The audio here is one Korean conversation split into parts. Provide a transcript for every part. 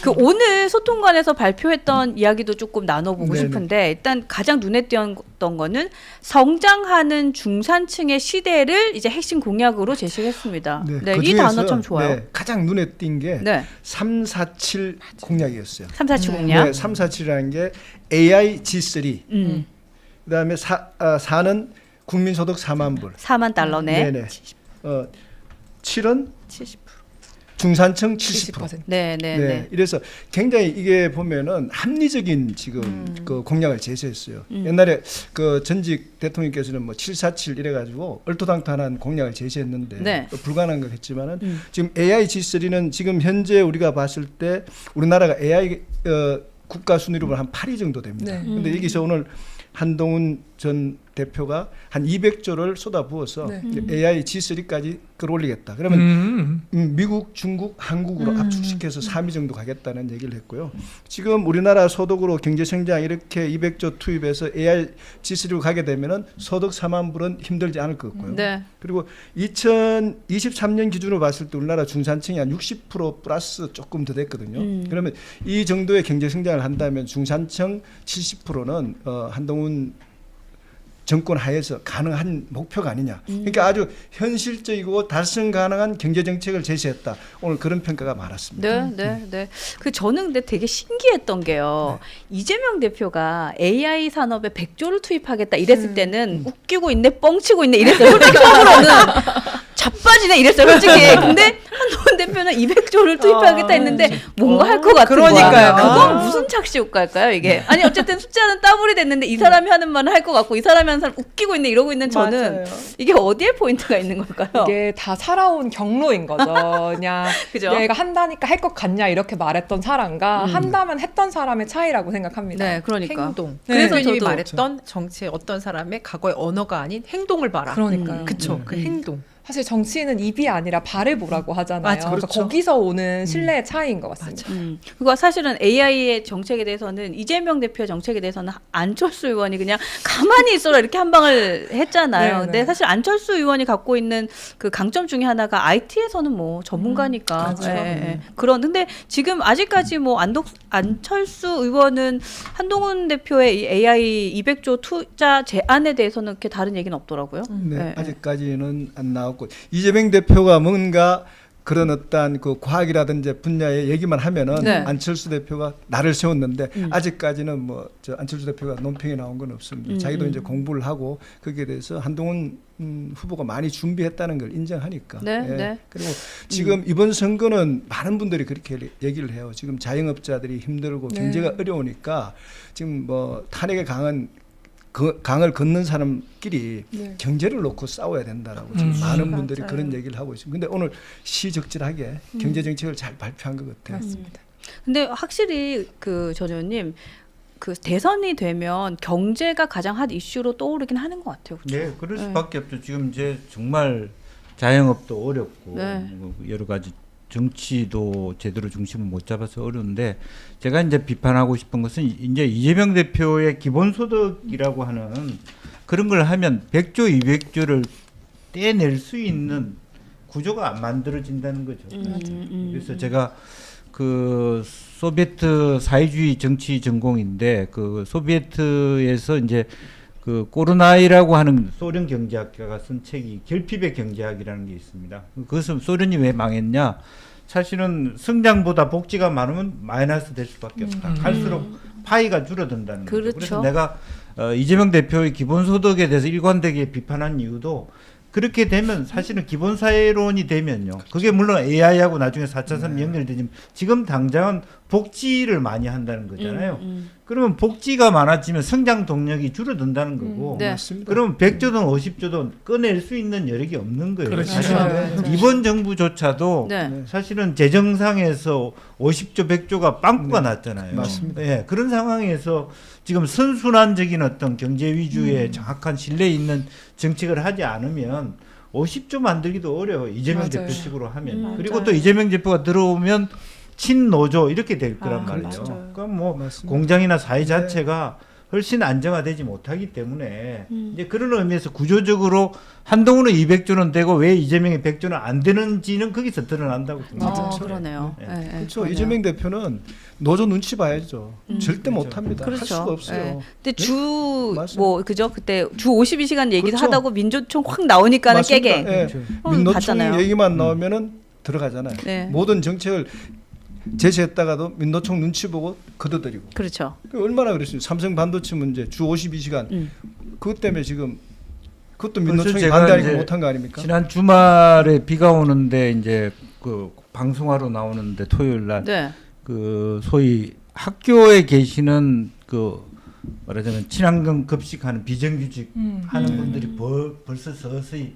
그 오늘 소통관에서 발표했던 이야기도 조금 나눠보고 네네. 싶은데 일단 가장 눈에 띄었던 거는 성장하는 중산층의 시대를 이제 핵심 공약으로 제시했습니다. 네, 이 그중에서, 단어 참 좋아요. 네, 가장 눈에 띈 게 네. 347 공약이었어요. 347 공약. 네, 347이라는 게 AI G3. 그다음에 4는 국민소득 4만 불. 4만 달러네. 네네. 7은 70%. 중산층 70%. 네. 이래서 굉장히 이게 보면은 합리적인 지금 그 공약을 제시했어요. 옛날에 그 전직 대통령께서는 뭐 747 이래가지고 얼토당토한 공약을 제시했는데 네. 불가능한 것 같지만은 지금 AI G3는 지금 현재 우리가 봤을 때 우리나라가 AI 국가 순위로 한 8위 정도 됩니다. 그런데 여기서 오늘 한동훈 전 대표가 한 200조를 쏟아부어서 AI G3까지 끌어올리겠다. 그러면 미국, 중국, 한국으로 압축시켜서 3위 정도 가겠다는 얘기를 했고요. 지금 우리나라 소득으로 경제 성장 이렇게 200조 투입해서 AI G3로 가게 되면은 소득 4만 불은 힘들지 않을 것 같고요. 네. 그리고 2023년 기준으로 봤을 때 우리나라 중산층이 한 60% 플러스 조금 더 됐거든요. 그러면 이 정도의 경제 성장을 한다면 중산층 70%는 한동훈 정권 하에서 가능한 목표가 아니냐. 그러니까 아주 현실적이고 달성 가능한 경제 정책을 제시했다. 오늘 그런 평가가 많았습니다. 네. 그 저는 근데 되게 신기했던 게요. 이재명 대표가 AI 산업에 100조를 투입하겠다 이랬을 때는 웃기고 있네, 뻥치고 있네 이랬어요. 솔직히 속으로는 자빠지네 이랬어요. 솔직히. 근데 한동훈 대표는 200조를 투입하겠다 했는데 뭔가 할 것 같은 그러니까요. 거야. 그건 무슨 착시 효과일까요, 이게? 아니 어쨌든 숫자는 따블이 됐는데 이 사람이 하는 말은 할 것 같고 이 사람이 하는 사람 웃기고 있네 이러고 있는 저는 맞아요. 이게 어디에 포인트가 있는 걸까요? 이게 다 살아온 경로인 거죠. 그냥 그죠? 얘가 한다니까 할 것 같냐 이렇게 말했던 사람과 한다면 했던 사람의 차이라고 생각합니다. 네, 그러니까. 행동. 네. 그래서 저도 님이 말했던 정치의 어떤 사람의 과거의 언어가 아닌 행동을 봐라. 그러니까요. 그쵸. 그 행동. 사실 정치인은 입이 아니라 발을 보라고 하잖아요. 맞아, 그래서 그렇죠. 거기서 오는 신뢰의 차이인 것 같습니다. 그거 사실은 AI의 정책에 대해서는 이재명 대표의 정책에 대해서는 안철수 의원이 그냥 가만히 있어라 이렇게 한 방을 했잖아요. 네, 근데 네. 사실 안철수 의원이 갖고 있는 그 강점 중에 하나가 IT에서는 뭐 전문가니까. 그렇죠. 그런 근데 지금 아직까지 뭐 안철수 의원은 한동훈 대표의 이 AI 200조 투자 제안에 대해서는 그렇게 다른 얘기는 없더라고요. 네, 아직까지는 안 나왔고 이재명 대표가 뭔가 그런 어떤 그 과학이라든지 분야의 얘기만 하면은 네. 안철수 대표가 나를 세웠는데 아직까지는 뭐 저 안철수 대표가 논평이 나온 건 없습니다. 자기도 이제 공부를 하고 거기에 대해서 한동훈 후보가 많이 준비했다는 걸 인정하니까. 네. 그리고 지금 이번 선거는 많은 분들이 그렇게 얘기를 해요. 지금 자영업자들이 힘들고 경제가 어려우니까 지금 뭐 탄핵에 강을 걷는 사람끼리 경제를 놓고 싸워야 된다라고 지금 많은 분들이 그런 얘기를 하고 있습니다. 근데 오늘 시적절하게 경제 정책을 잘 발표한 것 같아요. 맞습니다. 근데 확실히 전 의원님 그 대선이 되면 경제가 가장 핫 이슈로 떠오르긴 하는 것 같아요. 그렇죠? 네, 그럴 수밖에 없죠. 지금 이제 정말 자영업도 어렵고 뭐 여러 가지 정치도 제대로 중심을 못 잡아서 어려운데 제가 이제 비판하고 싶은 것은 이제 이재명 대표의 기본소득이라고 하는 그런 걸 하면 100조, 200조를 떼낼 수 있는 구조가 안 만들어진다는 거죠. 그래서 제가 그 소비에트 사회주의 정치 전공인데 그 소비에트에서 이제 그 꼬르나이라고 하는 소련 경제학자가 쓴 책이 결핍의 경제학이라는 게 있습니다. 그것은 소련이 왜 망했냐? 사실은 성장보다 복지가 많으면 마이너스 될 수밖에 없다. 갈수록 파이가 줄어든다는 거죠. 그렇죠. 그래서 내가 이재명 대표의 기본소득에 대해서 일관되게 비판한 이유도 그렇게 되면 사실은 기본사회론이 되면요. 그게 물론 AI하고 나중에 4차 산업 연결되지만 지금 당장은 복지를 많이 한다는 거잖아요. 그러면 복지가 많아지면 성장 동력이 줄어든다는 거고 네. 그러면 100조든 50조든 꺼낼 수 있는 여력이 없는 거예요. 그렇죠. 사실은 이번 정부조차도 네. 사실은 재정상에서 50조 100조가 빵꾸가 났잖아요. 맞습니다. 예, 그런 상황에서 지금 선순환적인 어떤 경제 위주의 정확한 신뢰 있는 정책을 하지 않으면 50조 만들기도 어려워. 이재명 맞아요. 대표식으로 하면. 맞아요. 그리고 또 이재명 대표가 들어오면 친노조 이렇게 될 거란 아, 말이에요. 맞아요. 그럼 뭐 맞습니다. 공장이나 사회 자체가 훨씬 안정화되지 못하기 때문에 이제 그런 의미에서 구조적으로 한동훈은 200조는 되고 왜 이재명이 100조는 안 되는지는 거기서 드러난다고 봅니다. 그러네요. 네. 예, 예, 그렇죠. 그러네요. 이재명 대표는 노조 눈치 봐야죠. 절대 그렇죠. 못합니다. 할 수가 없어요. 예. 근데 네? 주 맞아요. 뭐 그죠? 그때 주 52시간 얘기도 그렇죠. 하다고 민주총 확 나오니까는 맞습니다. 깨게. 예. 그렇죠. 민노총 봤잖아요. 얘기만 나오면은 들어가잖아요. 네. 모든 정책을 제시했다가도 민노총 눈치 보고 거둬들이고. 그렇죠. 얼마나 그랬어요. 삼성 반도체 문제 주 52시간 그것 때문에 지금 그것도 그래서 민노총이 제가 반대하니까 이제 못한 거 아닙니까? 지난 주말에 비가 오는데 이제 그 방송하러 나오는데 토요일 날 네. 그 소위 학교에 계시는 그 말하자면 친환경 급식하는 비정규직 하는 분들이 벌써 서서히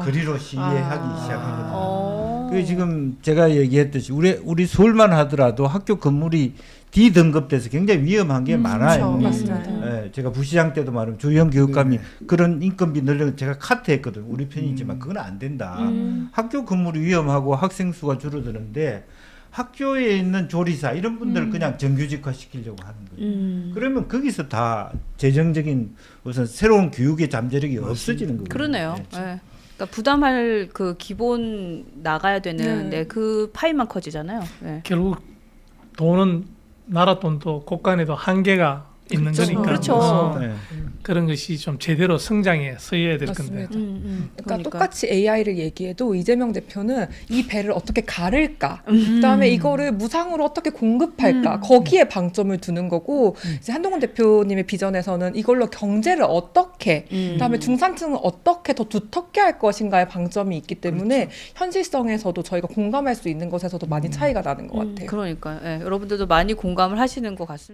그리로 시위하기 시작하거든요. 그 지금 제가 얘기했듯이 우리 서울만 하더라도 학교 건물이 D등급돼서 굉장히 위험한 게 많아요. 그렇죠. 맞습니다. 예, 제가 부시장 때도 말하면 조영 교육감이 그런 인건비 늘려 제가 카트했거든요. 우리 편이지만 그건 안 된다. 학교 건물이 위험하고 학생 수가 줄어드는데 학교에 있는 조리사 이런 분들 그냥 정규직화 시키려고 하는 거예요. 그러면 거기서 다 재정적인 무슨 새로운 교육의 잠재력이 없어지는 거예요. 그러네요. 예. 그러니까 부담할 그 기본 나가야 되는데 그 파이만 커지잖아요. 예. 결국 돈은 나라 돈도 국간에도 한계가 있는 거니까 그렇죠. 네. 그런 것이 좀 제대로 성장에 서야 될 건데 맞습니다. 그러니까 그러니까. 똑같이 AI를 얘기해도 이재명 대표는 이 배를 어떻게 가를까, 그다음에 이거를 무상으로 어떻게 공급할까, 거기에 방점을 두는 거고, 이제 한동훈 대표님의 비전에서는 이걸로 경제를 어떻게, 그다음에 중산층을 어떻게 더 두텁게 할 것인가에 방점이 있기 때문에 현실성에서도 저희가 공감할 수 있는 것에서도 많이 차이가 나는 것 같아요. 그러니까 예. 여러분들도 많이 공감을 하시는 것 같습니다.